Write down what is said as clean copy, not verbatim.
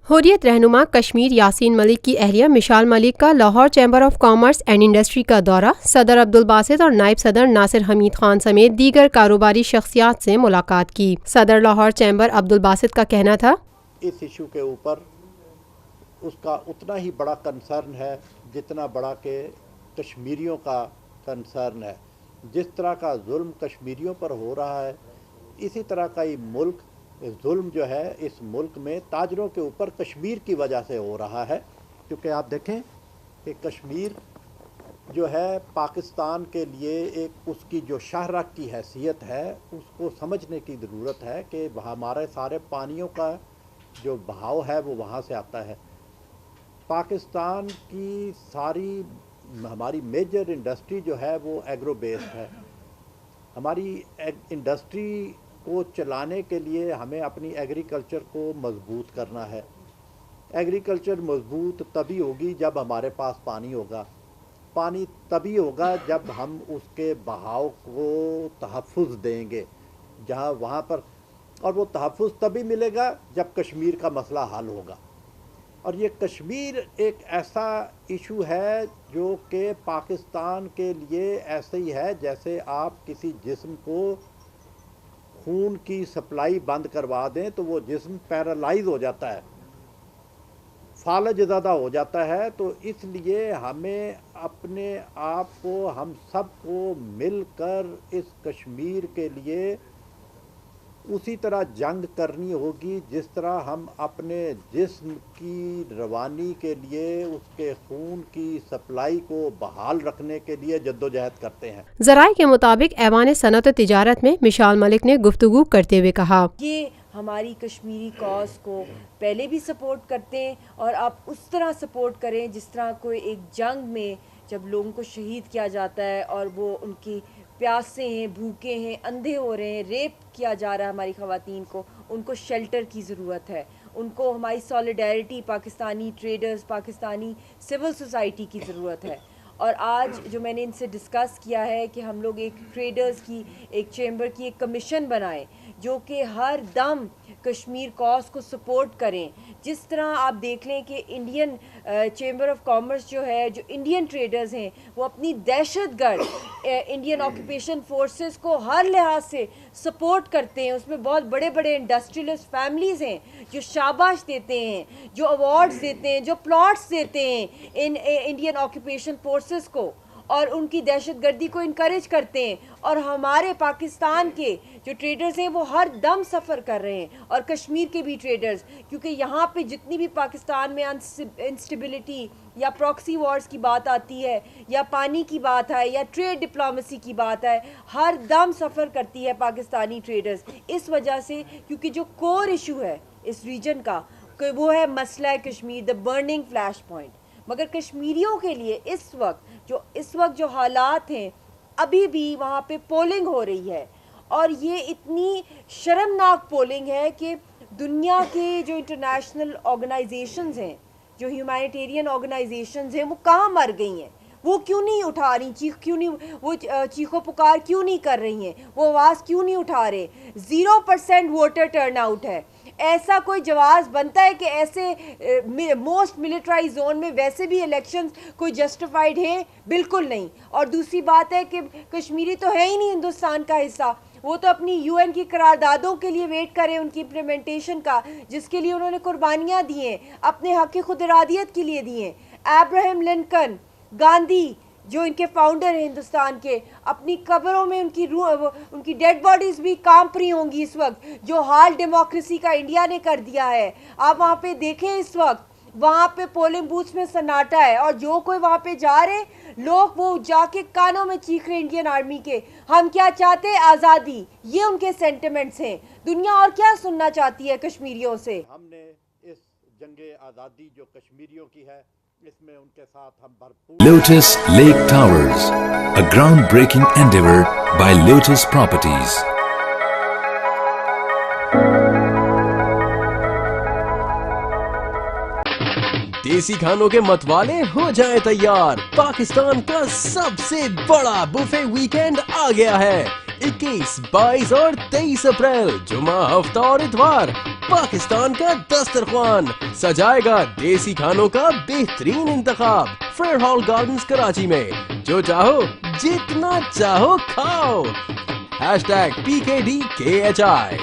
हुर्रियत रहनुमा कश्मीर यासीन मलिक की अहलिया मिशाल मलिक का Lahore chamber of commerce and industry का दौरा, सदर अब्दुल बासित और नायब सदर नासिर हमीद खान समेत दीगर कारोबारी शख्सियात से मुलाकात की। सदर लाहौर चैम्बर अब्दुल बासित का कहना था, इस इशू के ऊपर उसका उतना ही बड़ा कंसर्न है जितना बड़ा के कश्मीरियों का कंसर्न है। जिस तरह का जुल्म कश्मीरियों पर हो रहा है, इसी तरह का ही मुल्क जुल्म जो है इस मुल्क में ताजरों के ऊपर कश्मीर की वजह से हो रहा है। क्योंकि आप देखें कि कश्मीर जो है पाकिस्तान के लिए एक उसकी जो शहरक की हैसियत है उसको समझने की ज़रूरत है कि हमारे सारे पानियों का जो बहाव है वो वहाँ से आता है। पाकिस्तान की सारी हमारी मेजर इंडस्ट्री जो है वो एग्रो बेस्ड है। हमारी इंडस्ट्री को चलाने के लिए हमें अपनी एग्रीकल्चर को मजबूत करना है। एग्रीकल्चर मजबूत तभी होगी जब हमारे पास पानी होगा। पानी तभी होगा जब हम उसके बहाव को तहफ़्फ़ुज़ देंगे जहाँ वहाँ पर, और वो तहफ़्फ़ुज़ तभी मिलेगा जब कश्मीर का मसला हल होगा। और ये कश्मीर एक ऐसा इशू है जो कि पाकिस्तान के लिए ऐसे ही है जैसे आप किसी जिस्म को खून की सप्लाई बंद करवा दें तो वो जिस्म पैरालाइज हो जाता है, फालज ज़्यादा हो जाता है। तो इसलिए हमें अपने आप को, हम सब को मिलकर इस कश्मीर के लिए उसी तरह जंग करनी होगी जिस तरह हम अपने जिस्म की रवानी के लिए उसके खून की सप्लाई को बहाल रखने के लिए जद्दोजहद करते हैं। ज़राए के मुताबिक ऐवान सनअत तिजारत में मिशाल मलिक ने गुफ्तगू करते हुए कहा, ये हमारी कश्मीरी कॉज को पहले भी सपोर्ट करते हैं और आप उस तरह सपोर्ट करें जिस तरह कोई एक जंग में जब लोगों को शहीद किया जाता है और वो उनकी प्यासे हैं, भूखे हैं, अंधे हो रहे हैं, रेप किया जा रहा है हमारी ख़वातीन को, उनको शेल्टर की ज़रूरत है, उनको हमारी solidarity, Pakistani traders, Pakistani civil society की ज़रूरत है। और आज जो मैंने इनसे डिस्कस किया है कि हम लोग एक ट्रेडर्स की, एक चैम्बर की एक कमीशन बनाएं जो कि हर दम कश्मीर कॉज को सपोर्ट करें। जिस तरह आप देख लें कि इंडियन चैम्बर ऑफ कॉमर्स जो है, जो इंडियन ट्रेडर्स हैं, वो अपनी दहशतगर्द इंडियन ऑक्यूपेशन फोर्सेस को हर लिहाज से सपोर्ट करते हैं। उसमें बहुत बड़े बड़े इंडस्ट्रियलिस्ट फैमिलीज़ हैं जो शाबाश देते हैं, जो अवार्ड्स देते हैं, जो प्लॉट्स देते हैं इन इंडियन ऑक्यूपेशन फोर्सेस को और उनकी दहशतगर्दी को इनकरेज करते हैं। और हमारे पाकिस्तान के जो ट्रेडर्स हैं वो हर दम सफ़र कर रहे हैं, और कश्मीर के भी ट्रेडर्स, क्योंकि यहाँ पे जितनी भी पाकिस्तान में इंस्टेबिलिटी या प्रॉक्सी वॉर्स की बात आती है या पानी की बात है या ट्रेड डिप्लोमेसी की बात है, हर दम सफ़र करती है पाकिस्तानी ट्रेडर्स। इस वजह से क्योंकि जो कोर इशू है इस रीजन का वो है मसला Kashmir, the burning flash point. मगर कश्मीरियों के लिए इस वक्त जो हालात हैं, अभी भी वहाँ पे पोलिंग हो रही है और ये इतनी शर्मनाक पोलिंग है कि दुनिया के जो इंटरनेशनल ऑर्गेनाइजेशंस हैं, जो ह्यूमैनिटेरियन ऑर्गेनाइजेशंस हैं, वो कहाँ मर गई हैं? वो क्यों नहीं उठा रही, वो चीखो पुकार क्यों नहीं कर रही हैं? वो आवाज़ क्यों नहीं उठा रहे? 0% वोटर टर्नआउट है। ऐसा कोई जवाब बनता है कि ऐसे मोस्ट मिलिट्राइज जोन में वैसे भी इलेक्शंस कोई जस्टिफाइड है? बिल्कुल नहीं। और दूसरी बात है कि कश्मीरी तो है ही नहीं हिंदुस्तान का हिस्सा, वो तो अपनी यूएन की करारदादों के लिए वेट करें, उनकी इम्प्लीमेंटेशन का, जिसके लिए उन्होंने कुर्बानियाँ दी हैं, अपने हक़ खुद इरादियत के लिए दी हैं। अब्राहम लिंकन, गांधी जो इनके फाउंडर हैं हिंदुस्तान के, अपनी कब्रों में उनकी डेड बॉडीज़ भी कांप रही होंगी इस वक्त। जो हाल डेमोक्रेसी का इंडिया ने कर दिया है, आप वहाँ पे देखें, इस वक्त वहाँ पे पोलिंग बूथ्स में सन्नाटा है और जो कोई वहाँ पे जा रहे लोग वो जाके कानों में चीख रहे इंडियन आर्मी के, हम क्या चाहते हैं? आज़ादी। ये उनके सेंटिमेंट्स हैं। दुनिया और क्या सुनना चाहती है कश्मीरियों से? हमने इस जंगे आज़ादी जो कश्मीरियों की है, इसमें उनके साथ हम भरपूर। Lotus Lake Towers, a groundbreaking endeavor by Lotus Properties. देसी खानों के मतवाले हो जाएं तैयार। पाकिस्तान का सबसे बड़ा बुफे वीकेंड आ गया है। 21, 22 और 23 अप्रैल, जुमा, हफ्ता और इतवार। पाकिस्तान का दस्तरख्वान, सजाएगा देसी खानों का बेहतरीन इंतखाब। फेयर हॉल गार्डन्स कराची में, जो चाहो जितना चाहो खाओ। #PKDKHI।